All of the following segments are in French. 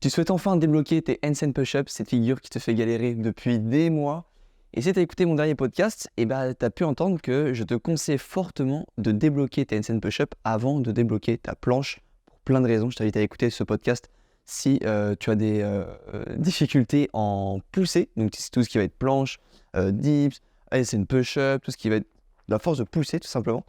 Tu souhaites enfin débloquer tes handstand push-ups, cette figure qui te fait galérer depuis des mois. Et si tu as écouté mon dernier podcast, tu as pu entendre que je te conseille fortement de débloquer tes handstand push-ups avant de débloquer ta planche pour plein de raisons. Je t'invite à écouter ce podcast si tu as des difficultés en poussée, donc c'est tout ce qui va être planche, dips, handstand push-up, tout ce qui va être la force de pousser tout simplement.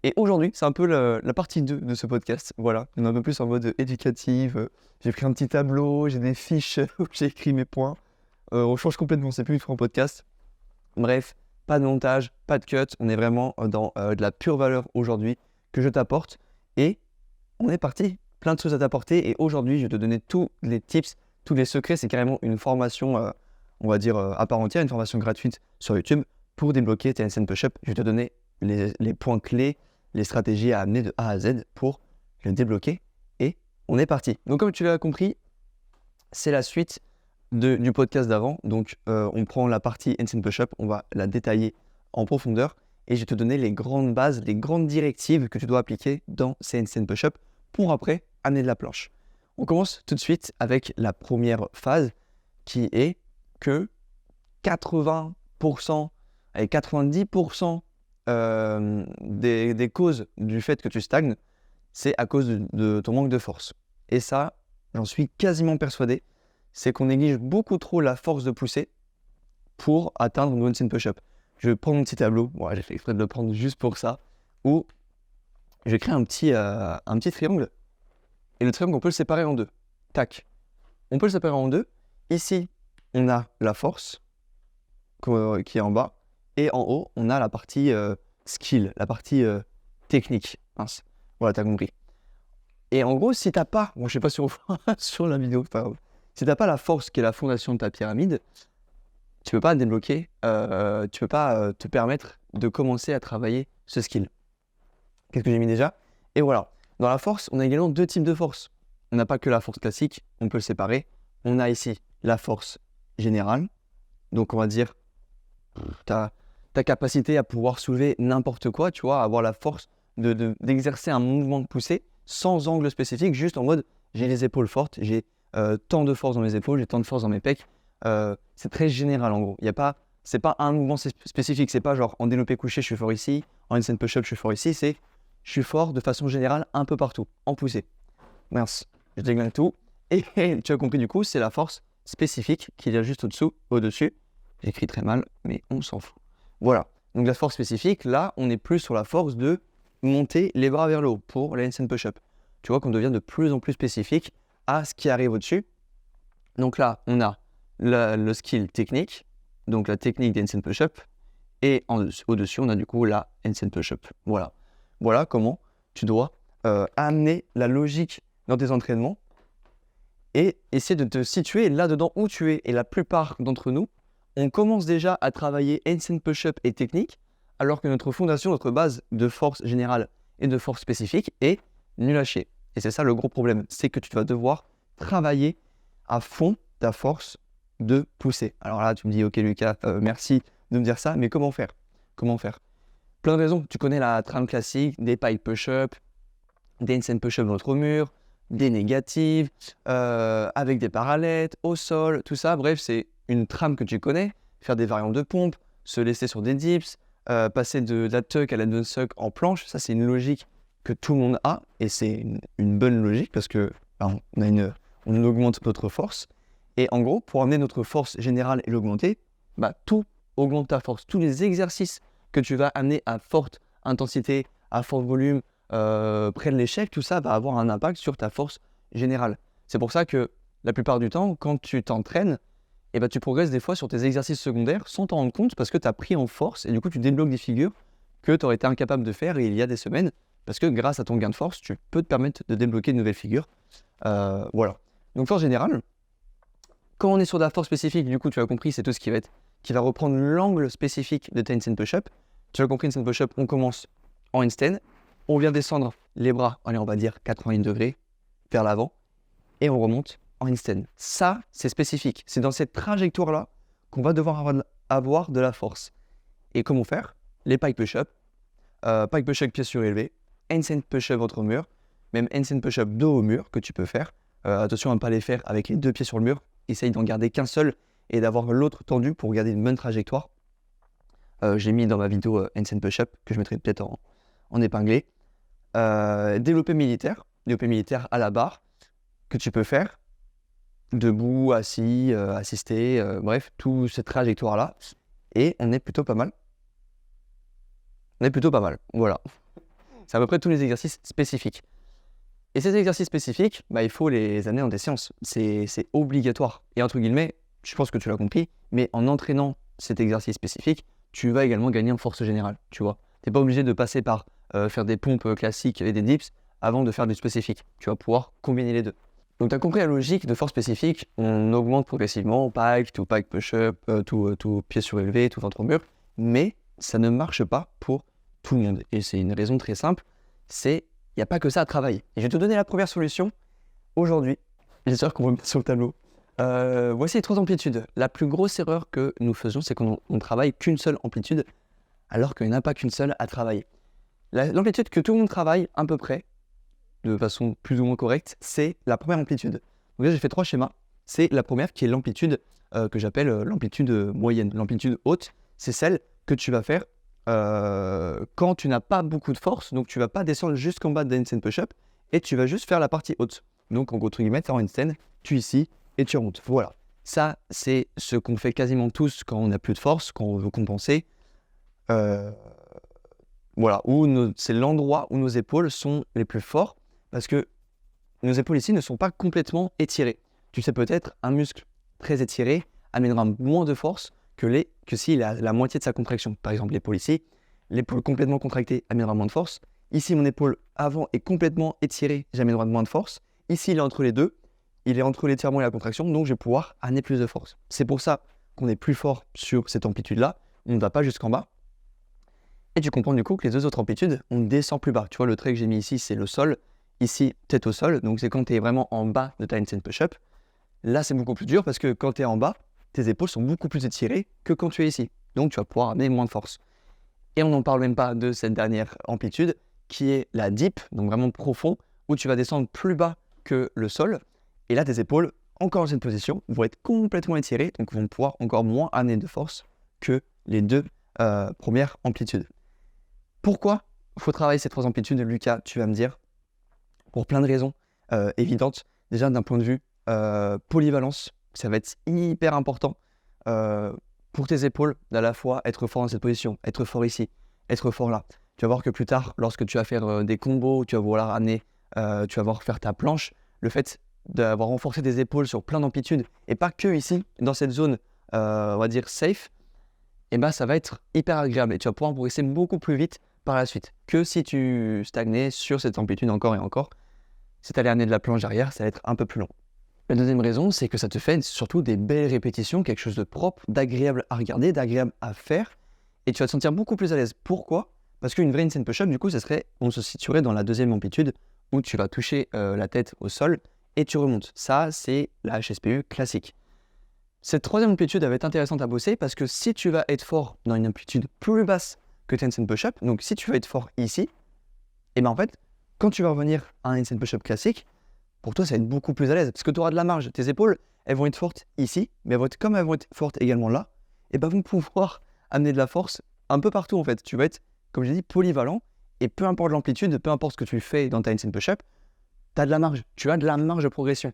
Et aujourd'hui, c'est un peu la partie 2 de ce podcast. Voilà, on est un peu plus en mode éducatif. J'ai pris un petit tableau, j'ai des fiches où j'ai écrit mes points. On change complètement, c'est plus du tout un podcast. Bref, pas de montage, pas de cut. On est vraiment dans de la pure valeur aujourd'hui que je t'apporte. Et on est parti, plein de choses à t'apporter. Et aujourd'hui, je vais te donner tous les tips, tous les secrets. C'est carrément une formation, on va dire, à part entière, une formation gratuite sur YouTube pour débloquer tes handstand push-up. Je vais te donner les points clés, les stratégies à amener de A à Z pour le débloquer. Et on est parti. Donc comme tu l'as compris, c'est la suite du podcast d'avant. Donc on prend la partie handstand push-up, on va la détailler en profondeur et je vais te donner les grandes bases, les grandes directives que tu dois appliquer dans ces handstand push-up pour après amener de la planche. On commence tout de suite avec la première phase qui est que 80% et 90% des causes du fait que tu stagnes, c'est à cause de ton manque de force. Et ça, j'en suis quasiment persuadé, c'est qu'on néglige beaucoup trop la force de pousser pour atteindre nos handstand push-up. Je vais prendre mon petit tableau, bon, j'ai fait exprès de le prendre juste pour ça, où je vais créer un petit triangle. Et le triangle, on peut le séparer en deux. Tac. On peut le séparer en deux. Ici, on a la force qui est en bas. Et en haut, on a la partie skill, la partie technique. Mince. Voilà, t'as compris. Et en gros, si t'as pas, bon, je sais pas si on voit sur la vidéo, pas grave. Si t'as pas la force qui est la fondation de ta pyramide, tu peux pas débloquer, tu peux pas te permettre de commencer à travailler ce skill. Qu'est-ce que j'ai mis déjà? Et voilà. Dans la force, on a également deux types de force. On n'a pas que la force classique, on peut le séparer. On a ici la force générale. Donc on va dire ta capacité à pouvoir soulever n'importe quoi, tu vois, avoir la force d'exercer un mouvement de poussée sans angle spécifique, juste en mode j'ai les épaules fortes, j'ai tant de force dans mes épaules, j'ai tant de force dans mes pecs. C'est très général en gros. C'est pas un mouvement spécifique, c'est pas genre en développé couché je suis fort ici, en handstand push-up je suis fort ici, c'est je suis fort de façon générale un peu partout, en poussée. Mince, je déglingue tout. Et tu as compris du coup, c'est la force spécifique qui vient juste au-dessus. J'écris très mal, mais on s'en fout. Voilà, donc la force spécifique, là, on est plus sur la force de monter les bras vers le haut pour les handstand push-up. Tu vois qu'on devient de plus en plus spécifique à ce qui arrive au-dessus. Donc là, on a le skill technique, donc la technique des handstand push-up, et au-dessus, on a du coup la handstand push-up. Voilà comment tu dois amener la logique dans tes entraînements et essayer de te situer là-dedans où tu es. Et la plupart d'entre nous, on commence déjà à travailler handstand push-up et technique, alors que notre fondation, notre base de force générale et de force spécifique est nulle à chier. Et c'est ça le gros problème, c'est que tu vas devoir travailler à fond ta force de pousser. Alors là, tu me dis, ok Lucas, merci de me dire ça, mais comment faire? Plein de raisons. Tu connais la trame classique, des pipe push-up, des handstand push-up contre mur, des négatives, avec des parallèles, au sol, tout ça. Bref, c'est une trame que tu connais. Faire des variantes de pompe, se laisser sur des dips, passer de la tuck à la down suck en planche. Ça, c'est une logique que tout le monde a. Et c'est une bonne logique parce que on augmente notre force. Et en gros, pour amener notre force générale et l'augmenter, tout augmente ta force. Tous les exercices que tu vas amener à forte intensité, à fort volume, près de l'échec, tout ça va avoir un impact sur ta force générale. C'est pour ça que la plupart du temps, quand tu t'entraînes, tu progresses des fois sur tes exercices secondaires sans t'en rendre compte parce que tu as pris en force et du coup tu débloques des figures que tu aurais été incapable de faire il y a des semaines parce que grâce à ton gain de force, tu peux te permettre de débloquer de nouvelles figures. Voilà. Donc force générale, quand on est sur de la force spécifique, du coup tu as compris, c'est tout ce qui va reprendre l'angle spécifique de ta handstand push-up. Tu as compris, handstand push-up, on commence en handstand, on vient descendre les bras, allez on va dire 90 degrés vers l'avant et on remonte en handstand. Ça, c'est spécifique. C'est dans cette trajectoire-là qu'on va devoir avoir de la force. Et comment faire? Les pike push-up, pike push-up pieds surélevés, handstand push-up ventre au mur, même handstand push-up dos au mur que tu peux faire. Attention à ne pas les faire avec les 2 pieds sur le mur. Essaye d'en garder qu'un seul et d'avoir l'autre tendu pour garder une bonne trajectoire. J'ai mis dans ma vidéo handstand push-up, que je mettrai peut-être en épinglé. Développé militaire à la barre, que tu peux faire debout, assis, assisté, bref, toute cette trajectoire-là. Et on est plutôt pas mal. Voilà. C'est à peu près tous les exercices spécifiques. Et ces exercices spécifiques, il faut les amener dans des séances. C'est obligatoire. Et entre guillemets, je pense que tu l'as compris, mais en entraînant cet exercice spécifique, tu vas également gagner en force générale, tu vois. Tu n'es pas obligé de passer par faire des pompes classiques et des dips avant de faire du spécifique. Tu vas pouvoir combiner les deux. Donc, tu as compris la logique de force spécifique. On augmente progressivement, pike, tout pike push-up, tout pied surélevé, tout ventre au mur. Mais ça ne marche pas pour tout le monde. Et c'est une raison très simple, il n'y a pas que ça à travailler. Et je vais te donner la première solution aujourd'hui. J'espère qu'on va mettre sur le tableau. Voici les 3 amplitudes. La plus grosse erreur que nous faisons, c'est qu'on ne travaille qu'une seule amplitude, alors qu'il n'y en a pas qu'une seule à travailler. L'amplitude que tout le monde travaille à peu près, de façon plus ou moins correcte, c'est la première amplitude. Donc là, j'ai fait 3 schémas. C'est la première qui est l'amplitude que j'appelle l'amplitude moyenne. L'amplitude haute, c'est celle que tu vas faire quand tu n'as pas beaucoup de force. Donc, tu ne vas pas descendre jusqu'en bas de handstand push-up et tu vas juste faire la partie haute. Donc, en gros, tu es en handstand, tu es ici et tu remontes. Voilà. Ça, c'est ce qu'on fait quasiment tous quand on n'a plus de force, quand on veut compenser. Voilà, c'est l'endroit où nos épaules sont les plus forts parce que nos épaules ici ne sont pas complètement étirées. Tu sais peut-être, un muscle très étiré amènera moins de force que s'il a la moitié de sa contraction. Par exemple, l'épaule ici, l'épaule complètement contractée amènera moins de force. Ici, mon épaule avant est complètement étirée, j'amènerai moins de force. Ici, il est entre les deux, il est entre l'étirement et la contraction, donc je vais pouvoir amener plus de force. C'est pour ça qu'on est plus fort sur cette amplitude-là, on ne va pas jusqu'en bas. Et tu comprends du coup que les 2 autres amplitudes, on descend plus bas. Tu vois, le trait que j'ai mis ici, c'est le sol. Ici, tête au sol. Donc, c'est quand tu es vraiment en bas de ta handstand push-up. Là, c'est beaucoup plus dur parce que quand tu es en bas, tes épaules sont beaucoup plus étirées que quand tu es ici. Donc, tu vas pouvoir amener moins de force. Et on n'en parle même pas de cette dernière amplitude qui est la dip, donc vraiment profond, où tu vas descendre plus bas que le sol. Et là, tes épaules, encore dans cette position, vont être complètement étirées, donc vont pouvoir encore moins amener de force que les 2 premières amplitudes. Pourquoi il faut travailler ces 3 amplitudes, Lucas? Tu vas me dire, pour plein de raisons évidentes. Déjà, d'un point de vue polyvalence, ça va être hyper important pour tes épaules d'à la fois être fort dans cette position, être fort ici, être fort là. Tu vas voir que plus tard, lorsque tu vas faire des combos, tu vas vouloir amener, tu vas voir faire ta planche, le fait d'avoir renforcé tes épaules sur plein d'amplitudes et pas que ici, dans cette zone, on va dire safe, et ça va être hyper agréable et tu vas pouvoir progresser beaucoup plus vite par la suite que si tu stagnais sur cette amplitude encore et encore. Si tu allais amener de la planche arrière, ça va être un peu plus long. La deuxième raison, c'est que ça te fait surtout des belles répétitions, quelque chose de propre, d'agréable à regarder, d'agréable à faire, et tu vas te sentir beaucoup plus à l'aise. Pourquoi? Parce qu'une vraie handstand push-up, du coup, on se situerait dans la deuxième amplitude où tu vas toucher la tête au sol et tu remontes. Ça, c'est la HSPU classique. Cette troisième amplitude va être intéressante à bosser parce que si tu vas être fort dans une amplitude plus basse que tes handstand push-up, donc si tu vas être fort ici, et en fait, quand tu vas revenir à un handstand push-up classique, pour toi, ça va être beaucoup plus à l'aise parce que tu auras de la marge. Tes épaules, elles vont être fortes ici, mais comme elles vont être fortes également là, et vont pouvoir amener de la force un peu partout en fait. Tu vas être, comme j'ai dit, polyvalent et peu importe l'amplitude, peu importe ce que tu fais dans ta handstand push-up, tu as de la marge. Tu as de la marge de progression.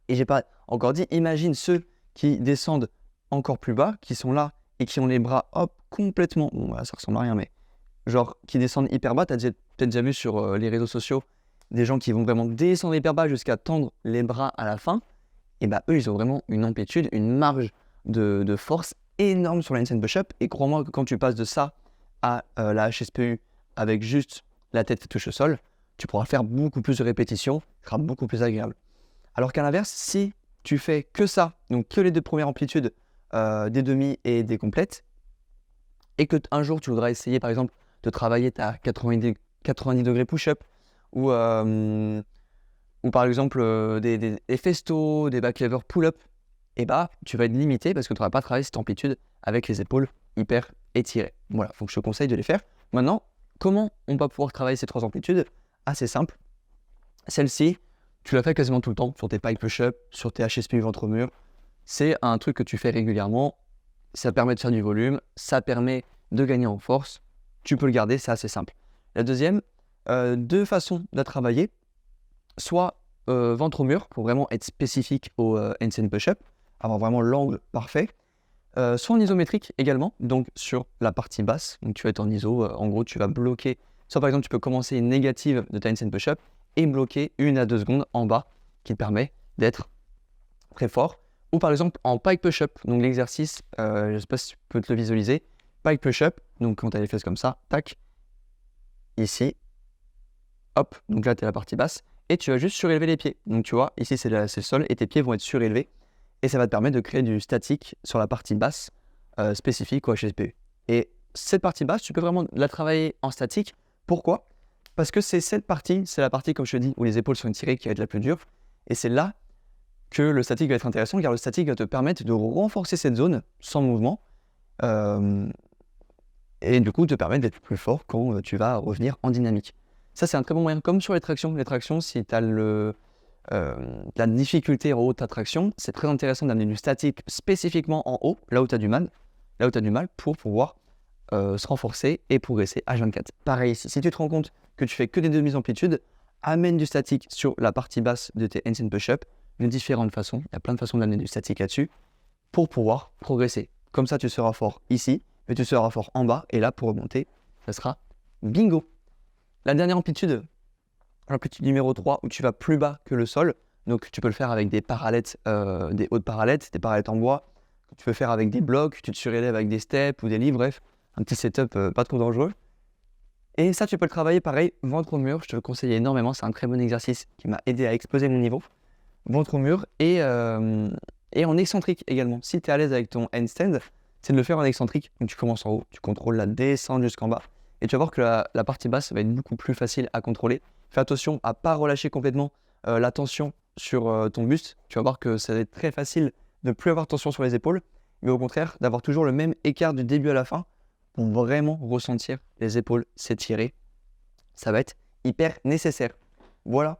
Et j'ai pas encore dit, imagine ceux qui descendent encore plus bas, qui sont là et qui ont les bras complètement, bon ça ressemble à rien, mais genre qui descendent hyper bas. Tu as peut-être déjà vu sur les réseaux sociaux des gens qui vont vraiment descendre hyper bas jusqu'à tendre les bras à la fin. Et eux, ils ont vraiment une amplitude, une marge de force énorme sur la handstand push-up. Et crois-moi que quand tu passes de ça à la HSPU avec juste la tête qui touche au sol, tu pourras faire beaucoup plus de répétitions, ce sera beaucoup plus agréable. Alors qu'à l'inverse, si tu fais que ça, donc que les 2 premières amplitudes des demi et des complètes, et que un jour tu voudras essayer par exemple de travailler ta 90 degrés push-up ou par exemple des festos, des back lever pull-up, et tu vas être limité parce que tu n'auras pas travaillé cette amplitude avec les épaules hyper étirées. Voilà, donc je te conseille de les faire. Maintenant, comment on va pouvoir travailler ces 3 amplitudes? Assez simple. Celle-ci, Tu la fais quasiment tout le temps sur tes pike push-up, sur tes HSPU ventre-mur. C'est un truc que tu fais régulièrement. Ça permet de faire du volume, ça permet de gagner en force. Tu peux le garder, c'est assez simple. La deuxième, deux façons de la travailler. Soit ventre-mur pour vraiment être spécifique au handstand push-up, avoir vraiment l'angle parfait. Soit en isométrique également, donc sur la partie basse. Donc tu vas être en iso, en gros tu vas bloquer. Soit par exemple tu peux commencer une négative de ta handstand push-up et bloquer 1 à 2 secondes en bas qui te permet d'être très fort. Ou par exemple en pike push-up, donc l'exercice, je ne sais pas si tu peux te le visualiser, pike push-up, donc quand tu as les fesses comme ça, tac, ici, hop, donc là tu es la partie basse, et tu vas juste surélever les pieds. Donc tu vois, ici c'est le sol et tes pieds vont être surélevés, et ça va te permettre de créer du statique sur la partie basse spécifique au HSPU. Et cette partie basse, tu peux vraiment la travailler en statique. Pourquoi ? Parce que c'est cette partie, c'est la partie, comme je te dis, où les épaules sont étirées qui va être la plus dure, et c'est là que le statique va être intéressant, car le statique va te permettre de renforcer cette zone sans mouvement, et du coup te permettre d'être plus fort quand tu vas revenir en dynamique. Ça, c'est un très bon moyen, comme sur les tractions. Les tractions, si tu as la difficulté en haut de ta traction, c'est très intéressant d'amener du statique spécifiquement en haut, là où tu as du mal, pour pouvoir se renforcer et progresser H24. Pareil ici, si tu te rends compte que tu fais que des demi-amplitudes, amène du statique sur la partie basse de tes handstand push-up de différentes façons. Il y a plein de façons d'amener du statique là-dessus pour pouvoir progresser. Comme ça, tu seras fort ici, mais tu seras fort en bas, et là, pour remonter, ça sera bingo. La dernière amplitude, l'amplitude numéro 3, où tu vas plus bas que le sol. Donc, tu peux le faire avec des parallettes, des hautes parallettes, des parallettes en bois. Tu peux faire avec des blocs, tu te surélèves avec des steps ou des lits, bref, un petit setup pas trop dangereux. Et ça, tu peux le travailler pareil, ventre au mur. Je te le conseille énormément. C'est un très bon exercice qui m'a aidé à exploser mon niveau. Ventre au mur et en excentrique également. Si tu es à l'aise avec ton handstand, c'est de le faire en excentrique. Donc tu commences en haut, tu contrôles la descente jusqu'en bas. Et tu vas voir que la partie basse va être beaucoup plus facile à contrôler. Fais attention à ne pas relâcher complètement la tension sur ton buste. Tu vas voir que ça va être très facile de ne plus avoir tension sur les épaules, mais au contraire d'avoir toujours le même écart du début à la fin pour vraiment ressentir les épaules s'étirer. Ça va être hyper nécessaire. Voilà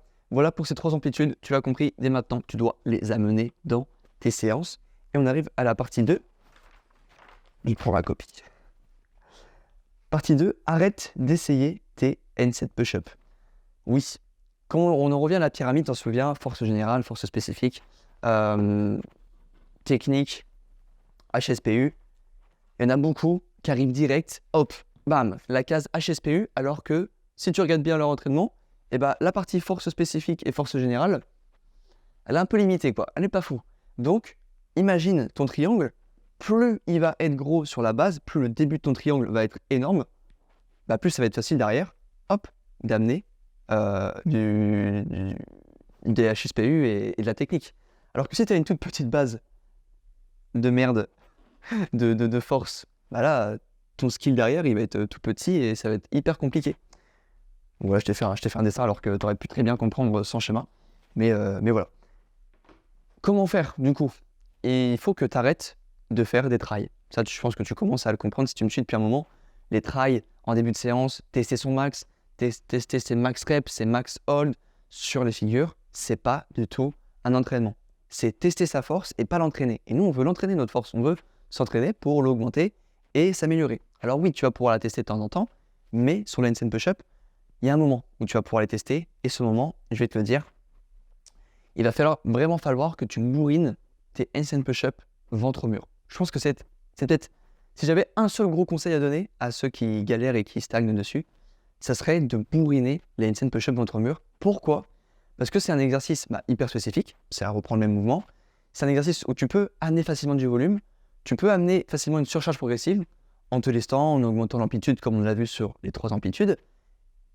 pour ces 3 amplitudes. Tu l'as compris, dès maintenant, tu dois les amener dans tes séances. Et on arrive à la partie 2. Il prend la copie. Partie 2, arrête d'essayer tes handstand push-up. Oui, quand on en revient à la pyramide, on se souvient, force générale, force spécifique, technique, HSPU. Il y en a beaucoup qui arrivent direct, hop, bam, la case HSPU, alors que si tu regardes bien leur entraînement, eh ben, la partie force spécifique et force générale, elle est un peu limitée, quoi. Elle n'est pas fou. Donc, imagine ton triangle, plus il va être gros sur la base, plus le début de ton triangle va être énorme, bah, plus ça va être facile derrière, hop, d'amener des HSPU et de la technique. Alors que si tu as une toute petite base de merde, de force, bah là, ton skill derrière, il va être tout petit et ça va être hyper compliqué. Voilà, je t'ai fait un dessin alors que tu aurais pu très bien comprendre sans schéma. Mais voilà. Comment faire du coup ? Et il faut que tu arrêtes de faire des tries. Ça, je pense que tu commences à le comprendre si tu me suis depuis un moment. Les tries en début de séance, tester son max, tester ses max reps, ses max hold sur les figures, c'est pas du tout un entraînement. C'est tester sa force et pas l'entraîner. Et nous, on veut l'entraîner, notre force. On veut s'entraîner pour l'augmenter et s'améliorer. Alors oui, tu vas pouvoir la tester de temps en temps, mais sur la handstand push-up, il y a un moment où tu vas pouvoir les tester. Et ce moment, je vais te le dire, il va vraiment falloir que tu bourrines tes handstand push-up ventre au mur. Je pense que c'est peut-être, si j'avais un seul gros conseil à donner à ceux qui galèrent et qui stagnent dessus, ça serait de bourriner les handstand push-up ventre au mur. Pourquoi ? Parce que c'est un exercice hyper spécifique, c'est à reprendre le même mouvement. C'est un exercice où tu peux amener facilement du volume, tu peux amener facilement une surcharge progressive en te lestant, en augmentant l'amplitude comme on l'a vu sur les 3 amplitudes.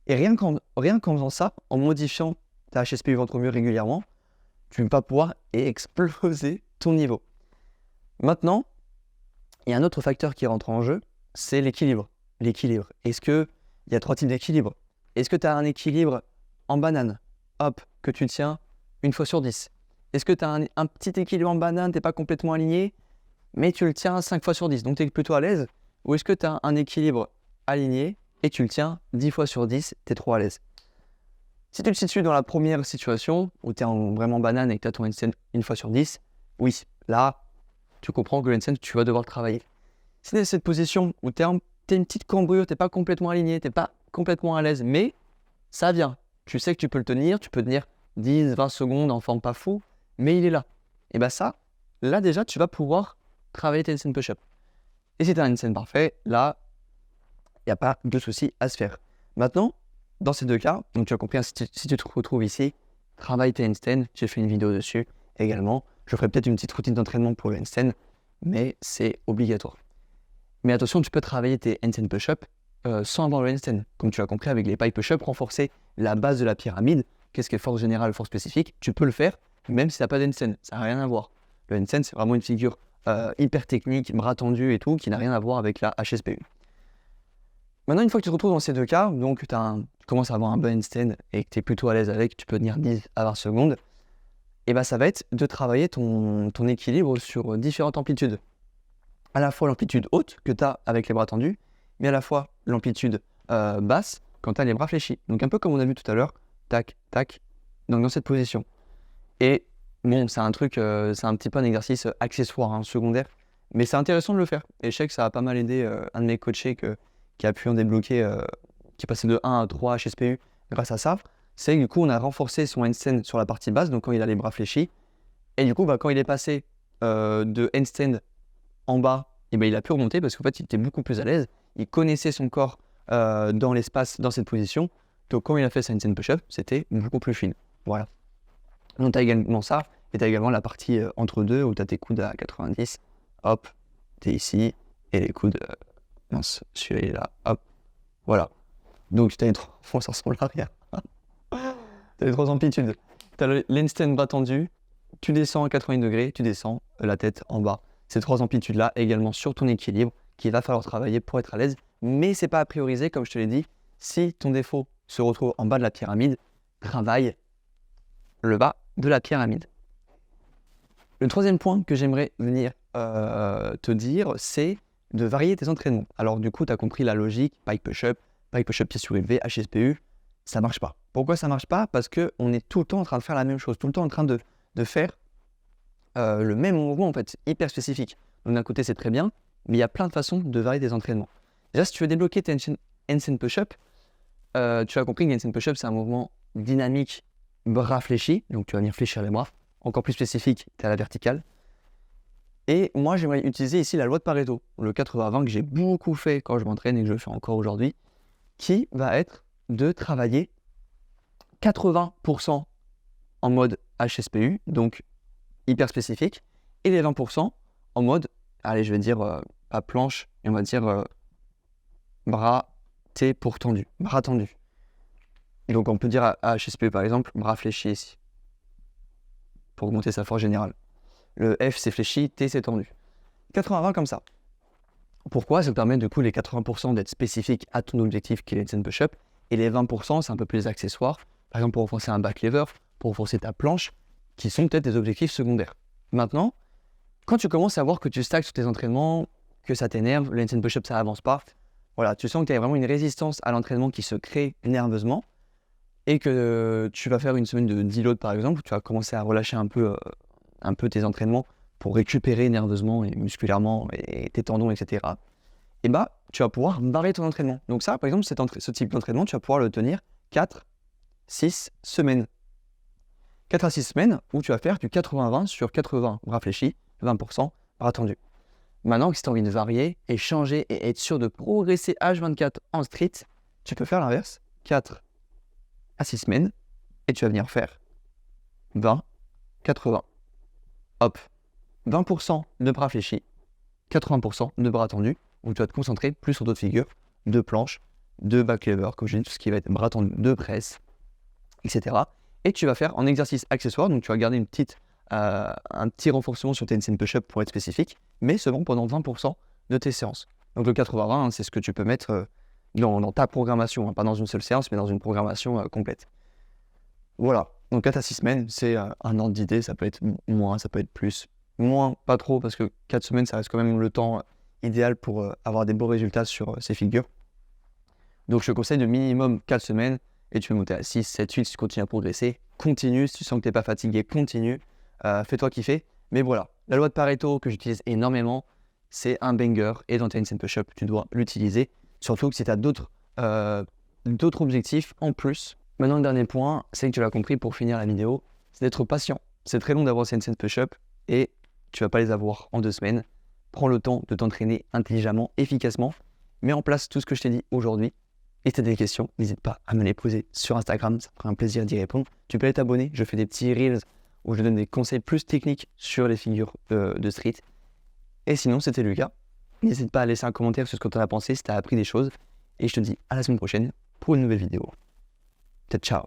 Et rien qu'en faisant ça, en modifiant ta HSPU ventre au mur régulièrement, tu vas pouvoir exploser ton niveau. Maintenant, il y a un autre facteur qui rentre en jeu, c'est l'équilibre. L'équilibre. Est-ce qu'il y a 3 types d'équilibre ? Est-ce que tu as un équilibre en banane, hop, que tu tiens 1 fois sur 10 ? Est-ce que tu as un petit équilibre en banane, tu n'es pas complètement aligné, mais tu le tiens 5 fois sur 10, donc tu es plutôt à l'aise ? Ou est-ce que tu as un équilibre aligné et tu le tiens 10 fois sur 10, tu es trop à l'aise ? Si tu te situes dans la première situation où tu es vraiment banane et que tu as ton handstand une fois sur 10, oui, là, tu comprends que le handstand, tu vas devoir travailler. Si tu es dans cette position où tu es une petite cambrure, tu n'es pas complètement aligné, tu n'es pas complètement à l'aise, mais ça vient. Tu sais que tu peux le tenir, tu peux tenir 10, 20 secondes en forme pas fou, mais il est là. Et bien ça, là déjà, tu vas pouvoir travailler tes handstand push-up. Et si tu as un handstand parfait, là, il n'y a pas de souci à se faire. Maintenant, dans ces deux cas, donc tu as compris, si tu te retrouves ici, travaille tes handstands, j'ai fait une vidéo dessus également. Je ferai peut-être une petite routine d'entraînement pour le handstand, mais c'est obligatoire. Mais attention, tu peux travailler tes handstand push-up sans avoir le handstand. Comme tu as compris, avec les pipe push-up, renforcer la base de la pyramide, qu'est-ce qui est force générale, force spécifique, tu peux le faire même si tu n'as pas de handstand. Ça n'a rien à voir. Le handstand, c'est vraiment une figure hyper technique, bras tendus et tout, qui n'a rien à voir avec la HSPU. Maintenant, une fois que tu te retrouves dans ces deux cas, donc tu commences à avoir un bon handstand et que tu es plutôt à l'aise avec, tu peux tenir 10 à 20 secondes, et ben ça va être de travailler ton équilibre sur différentes amplitudes. À la fois l'amplitude haute que tu as avec les bras tendus, mais à la fois l'amplitude basse quand tu as les bras fléchis. Donc un peu comme on a vu tout à l'heure, tac, tac, donc dans cette position. Et bon, c'est un truc, c'est un petit peu un exercice accessoire, secondaire, mais c'est intéressant de le faire. Et je sais que ça a pas mal aidé un de mes coachés qui a pu en débloquer, qui est passé de 1 à 3 HSPU grâce à ça. C'est que du coup, on a renforcé son handstand sur la partie basse, donc quand il a les bras fléchis. Et du coup, quand il est passé de handstand en bas, et il a pu remonter parce qu'en fait, il était beaucoup plus à l'aise. Il connaissait son corps dans l'espace, dans cette position. Donc quand il a fait sa handstand push-up, c'était beaucoup plus fine. Voilà. Donc tu as également ça, et tu as également la partie entre deux où tu as tes coudes à 90. Hop, tu es ici, et les coudes, mince, celui-là il est là, hop, voilà. Donc tu as les trois, ça ressemble à rien. Tu as les trois amplitudes. Tu as l'handstand bras tendu, tu descends à 90 degrés, tu descends la tête en bas. Ces trois amplitudes-là également sur ton équilibre qu'il va falloir travailler pour être à l'aise, mais c'est pas à prioriser, comme je te l'ai dit. Si ton défaut se retrouve en bas de la pyramide, travaille le bas de la pyramide. Le troisième point que j'aimerais venir te dire, c'est de varier tes entraînements. Alors du coup, tu as compris la logique, pipe push-up pied surélevé, HSPU, ça marche pas. Pourquoi ça marche pas? Parce qu'on est tout le temps en train de faire la même chose, tout le temps en train de faire le même mouvement en fait, hyper spécifique. Donc d'un côté, c'est très bien, mais il y a plein de façons de varier tes entraînements. Déjà, si tu veux débloquer tes handstand push-up, tu as compris que handstand push-up, c'est un mouvement dynamique, bras fléchis, donc tu vas venir fléchir les bras. Encore plus spécifique, tu es à la verticale. Et moi, j'aimerais utiliser ici la loi de Pareto, le 80-20 que j'ai beaucoup fait quand je m'entraîne et que je fais encore aujourd'hui, qui va être de travailler 80% en mode HSPU, donc hyper spécifique, et les 20% en mode, allez, je vais dire pas planche, et on va dire bras T pour tendu, bras tendu. Et donc on peut dire à HSPU par exemple, bras fléchis ici, pour augmenter sa force générale. Le F c'est fléchi, T c'est tendu. 80-20 comme ça. Pourquoi? Ça te permet du coup les 80% d'être spécifique à ton objectif qui est les handstand push-up, et les 20% c'est un peu plus accessoire, par exemple pour renforcer un back lever, pour renforcer ta planche, qui sont peut-être des objectifs secondaires. Maintenant, quand tu commences à voir que tu stagnes sur tes entraînements, que ça t'énerve, le handstand push-up ça avance pas, voilà, tu sens que tu as vraiment une résistance à l'entraînement qui se crée nerveusement, et que tu vas faire une semaine de deload par exemple, où tu vas commencer à relâcher un peu tes entraînements pour récupérer nerveusement et musculairement et tes tendons, etc. Et bah, tu vas pouvoir barrer ton entraînement. Donc ça, par exemple, ce type d'entraînement, tu vas pouvoir le tenir 4-6 semaines. 4 à 6 semaines où tu vas faire du 80-20 sur 80 bras fléchis, 20% bras tendus. Maintenant, si tu as envie de varier et changer et être sûr de progresser H24 en street, tu peux faire l'inverse, 4 à 6 semaines, et tu vas venir faire 20-80. Hop, 20% de bras fléchis, 80% de bras tendus, où tu vas te concentrer plus sur d'autres figures, de planches, de back lever, comme je dis, tout ce qui va être bras tendus, de presse, etc. Et tu vas faire en exercice accessoire, donc tu vas garder un petit renforcement sur tes handstand push-up pour être spécifique, mais seulement pendant 20% de tes séances. Donc le 80-20, c'est ce que tu peux mettre dans ta programmation, pas dans une seule séance, mais dans une programmation complète. Voilà, donc 4 à 6 semaines, c'est un ordre d'idée, ça peut être moins, ça peut être plus. Moins, pas trop, parce que 4 semaines, ça reste quand même le temps idéal pour avoir des beaux résultats sur ces figures. Donc je te conseille de minimum 4 semaines, et tu peux monter à 6, 7, 8 si tu continues à progresser. Continue, si tu sens que tu n'es pas fatigué, continue, fais-toi kiffer. Mais voilà, la loi de Pareto que j'utilise énormément, c'est un banger et dans tes handstand push-up, tu dois l'utiliser. Surtout que si tu as d'autres objectifs en plus. Maintenant, le dernier point, c'est que tu l'as compris pour finir la vidéo, c'est d'être patient. C'est très long d'avoir ces handstand push-up et tu vas pas les avoir en 2 semaines. Prends le temps de t'entraîner intelligemment, efficacement. Mets en place tout ce que je t'ai dit aujourd'hui. Et si tu as des questions, n'hésite pas à me les poser sur Instagram, ça me fera un plaisir d'y répondre. Tu peux aller t'abonner, je fais des petits reels où je donne des conseils plus techniques sur les figures de street. Et sinon, c'était Lucas. N'hésite pas à laisser un commentaire sur ce que tu en as pensé, si tu as appris des choses. Et je te dis à la semaine prochaine pour une nouvelle vidéo. Ciao.